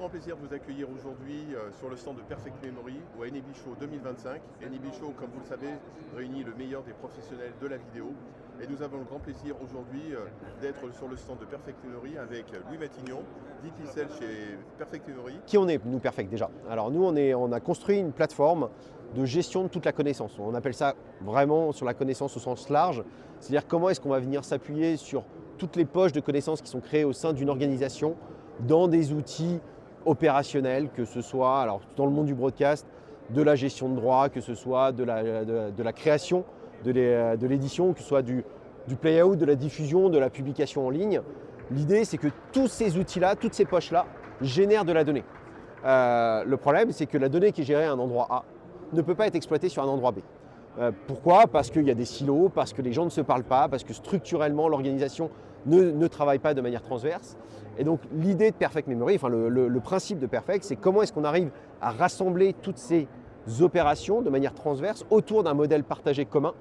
grand plaisir de vous accueillir aujourd'hui sur le stand de Perfect Memory au NAB Show 2025. NAB Show, comme vous le savez, réunit le meilleur des professionnels de la vidéo. Et nous avons le grand plaisir aujourd'hui d'être sur le stand de Perfect Memory avec Louis Matignon, DPSL chez Perfect Memory. Qui on est, nous, Perfect, déjà? Alors nous, on a construit une plateforme de gestion de toute la connaissance. On appelle ça vraiment sur la connaissance au sens large. C'est-à-dire comment est-ce qu'on va venir s'appuyer sur toutes les poches de connaissances qui sont créées au sein d'une organisation dans des outils opérationnels, que ce soit alors, dans le monde du broadcast, de la gestion de droits, que ce soit de la création, de l'édition, que ce soit du play-out, de la diffusion, de la publication en ligne. L'idée, c'est que tous ces outils-là, toutes ces poches-là, génèrent de la donnée. Le problème, c'est que la donnée qui est gérée à un endroit A ne peut pas être exploitée sur un endroit B. Pourquoi? Parce qu'il y a des silos, parce que les gens ne se parlent pas, parce que structurellement, l'organisation ne travaille pas de manière transverse. Et donc, l'idée de Perfect Memory, enfin le principe de Perfect, c'est comment est-ce qu'on arrive à rassembler toutes ces opérations de manière transverse autour d'un modèle partagé commun.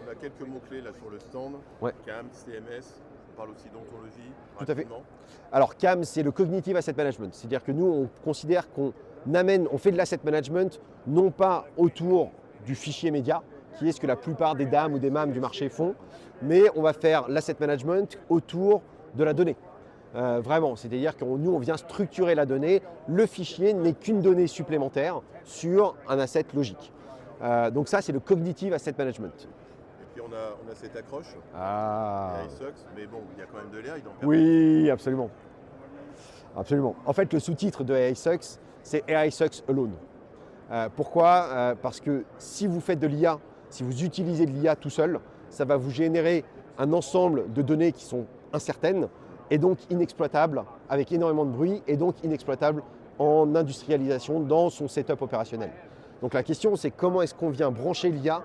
On a quelques mots-clés là sur le stand, Ouais. CAM, CMS, on parle aussi d'ontologie. Tout à fait. Rapidement. Alors CAM, c'est le Cognitive Asset Management. C'est-à-dire que nous, on considère qu'on fait de l'asset management non pas autour du fichier média, qui est ce que la plupart des dames ou des mâmes du marché font, mais on va faire l'asset management autour de la donnée. Vraiment, c'est-à-dire que nous, on vient structurer la donnée. Le fichier n'est qu'une donnée supplémentaire sur un asset logique. Donc ça, c'est le Cognitive Asset Management. Et puis on a cette accroche, Ah. AISOX, mais bon, il y a quand même de l'air. Oui, absolument. Absolument. En fait, le sous-titre de AISOX, c'est AISOX Alone. Pourquoi? Parce que si vous faites de l'IA, si vous utilisez de l'IA tout seul, ça va vous générer un ensemble de données qui sont incertaines et donc inexploitables, avec énormément de bruit, et donc inexploitables en industrialisation dans son setup opérationnel. Donc la question, c'est comment est-ce qu'on vient brancher l'IA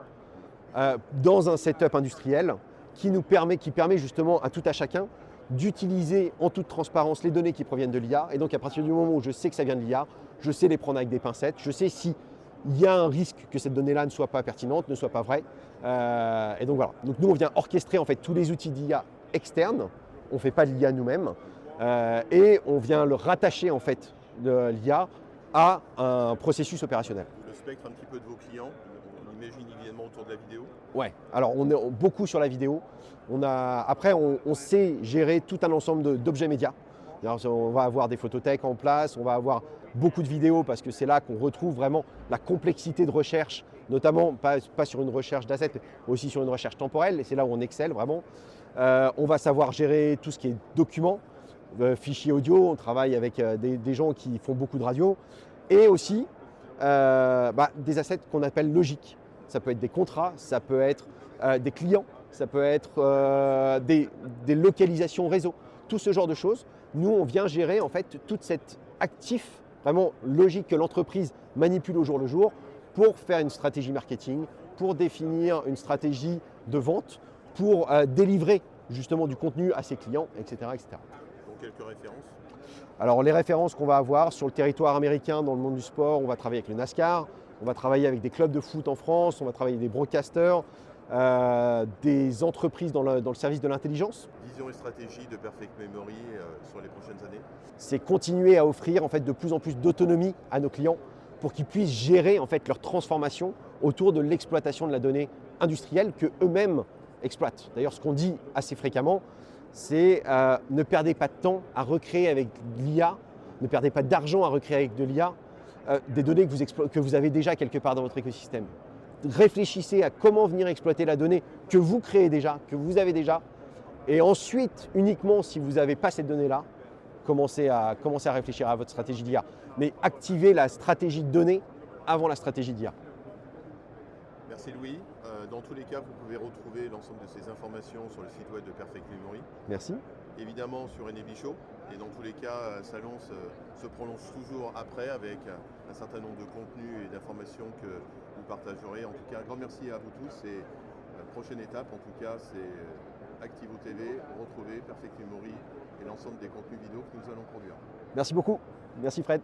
dans un setup industriel qui permet justement à tout à chacun d'utiliser en toute transparence les données qui proviennent de l'IA. Et donc à partir du moment où je sais que ça vient de l'IA, je sais les prendre avec des pincettes, je sais s'il y a un risque que cette donnée-là ne soit pas pertinente, ne soit pas vraie. Et donc voilà. Donc nous, on vient orchestrer en fait tous les outils d'IA externes. On ne fait pas de l'IA nous-mêmes. Et on vient le rattacher en fait de l'IA à un processus opérationnel. Le spectre un petit peu de vos clients, on imagine évidemment autour de la vidéo. Ouais, alors on est beaucoup sur la vidéo. Après, on sait gérer tout un ensemble d'objets médias. On va avoir des photothèques en place, on va avoir beaucoup de vidéos parce que c'est là qu'on retrouve vraiment la complexité de recherche, notamment pas sur une recherche d'assets, mais aussi sur une recherche temporelle, et c'est là où on excelle vraiment. On va savoir gérer tout ce qui est documents, fichiers audio, on travaille avec des gens qui font beaucoup de radio, et aussi des assets qu'on appelle logiques. Ça peut être des contrats, ça peut être des clients, ça peut être des localisations réseau, tout ce genre de choses. Nous, on vient gérer en fait tout cet actif vraiment logique que l'entreprise manipule au jour le jour pour faire une stratégie marketing, pour définir une stratégie de vente, pour délivrer justement du contenu à ses clients, etc. etc. Donc quelques références. Alors les références qu'on va avoir sur le territoire américain dans le monde du sport, on va travailler avec le NASCAR, on va travailler avec des clubs de foot en France, on va travailler avec des broadcasters, des entreprises dans le service de l'intelligence. Vision et stratégie de Perfect Memory sur les prochaines années. C'est continuer à offrir en fait de plus en plus d'autonomie à nos clients pour qu'ils puissent gérer en fait leur transformation autour de l'exploitation de la donnée industrielle que eux-mêmes exploitent. D'ailleurs, ce qu'on dit assez fréquemment, c'est ne perdez pas de temps à recréer avec l'IA, ne perdez pas d'argent à recréer avec de l'IA des données que vous avez déjà quelque part dans votre écosystème. Réfléchissez à comment venir exploiter la donnée que vous créez déjà, que vous avez déjà, et ensuite, uniquement si vous n'avez pas cette donnée-là, commencez à réfléchir à votre stratégie d'IA. Mais activez la stratégie de données avant la stratégie d'IA. Merci Louis. Dans tous les cas, vous pouvez retrouver l'ensemble de ces informations sur le site web de Perfect Memory. Merci. Évidemment sur NAB Show. Et dans tous les cas, Salon se prolonge toujours après avec un certain nombre de contenus et d'informations que vous partagerez. En tout cas, un grand merci à vous tous. Et la prochaine étape, en tout cas, c'est Activo TV, retrouver Perfect Memory et l'ensemble des contenus vidéo que nous allons produire. Merci beaucoup. Merci Fred.